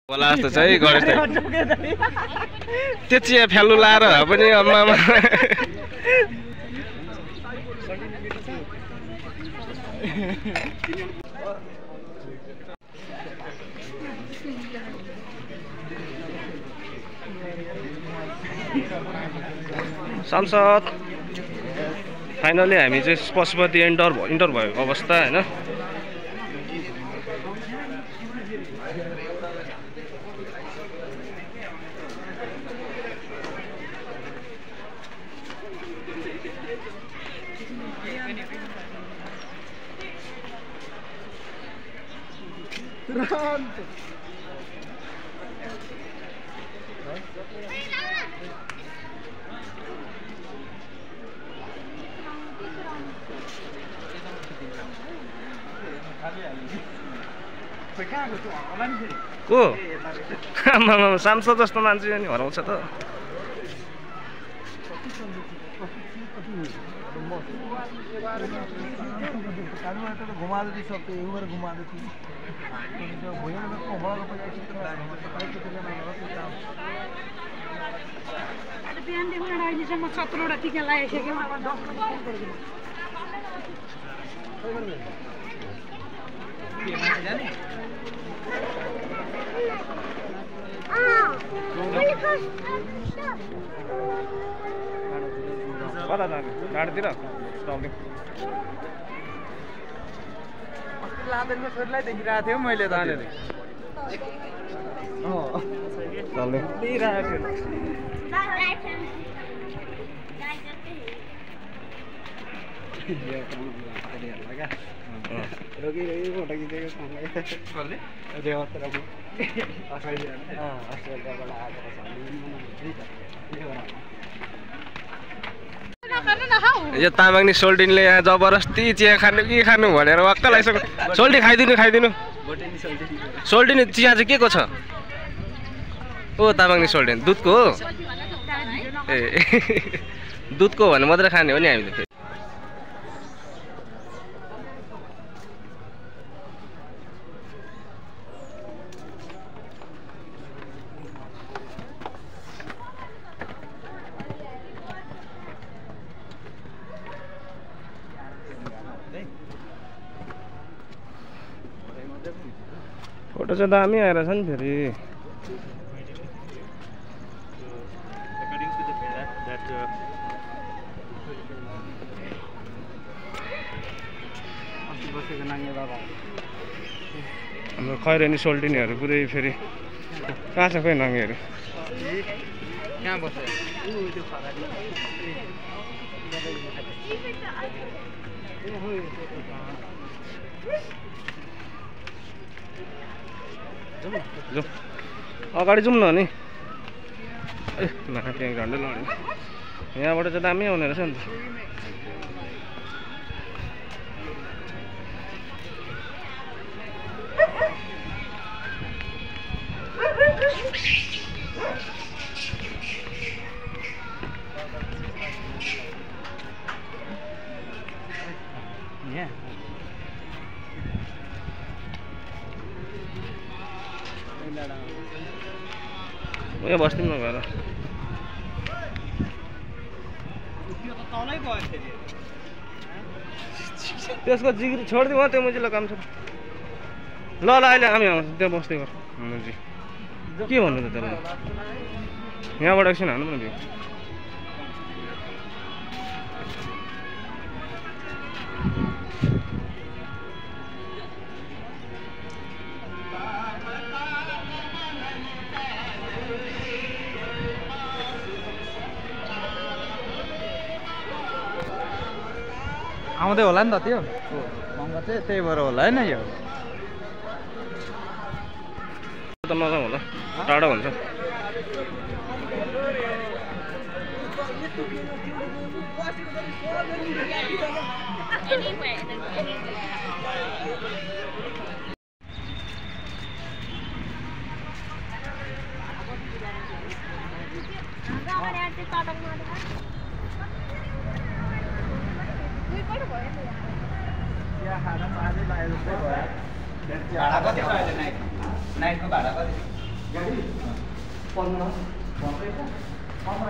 होला जस्तो छ है गणेश दाइ त्यो चिया फ्यालु लाएर भए पनि अम्मामा सांसद फाइनली हामी चाहिँ पशुपति इन्टर भएको अवस्था हैन को आमामा सांसद जस्तो मान्छे नि हराउँछ त घुमा देती सबको एक बार घुमा देती जो भैया ने को बड़ा रुपया अरे बिहान देखो न अहिले सम्म 17 वटा टिका लगाइसक्यो कता जाने गाडीतिर स्टपले लादेनको छोरीलाई देखिरहेको थियो मैले त चल्दै देखिरहेको यो तामाङनी सोल्टिनले यहाँ जबरजस्ती चिया खानु के खानु भनेर वाक्क लागिसक्यो सोल्टी खाइदिनु सोल्टिन चिया चाहिँ के को छ ओ तामाङनी सोल्टिन दुधको हो ए दुधको भने मात्रै खाने हो नि हामीले फोटो चाहिँ दामी आएर छ नि फेरि हाम्रो खैरेनी सोल्टिनीहरू पुरै फेरि कहाँ छ खोइ नाङ्गेहरू कहाँ बस्छ जो अगाडि जाउँ न अनि ए त्यहाँ झन्डै लड्यो यहाँबाट चाहिँ दामी आउने रहेछ नि त ए बस्दिउँ न गएर त्यसको जिग्री छोडिदिउँ त्यो मुजीलाई काम छ ल अहिले हामी आउँछ त्यहाँ बस्दै गर मुजी के भन्नु त त्यसलाई यहाँबाट एकछिन हान्नु न भ्यू आउँदै होला नि त त्यो महँगो चाहिँ त्यही भएर होला हैन यो त नजाउँ होला टाढो हुन्छ भाडा कति भयो नाइटको भाडा कति 15 14 14 14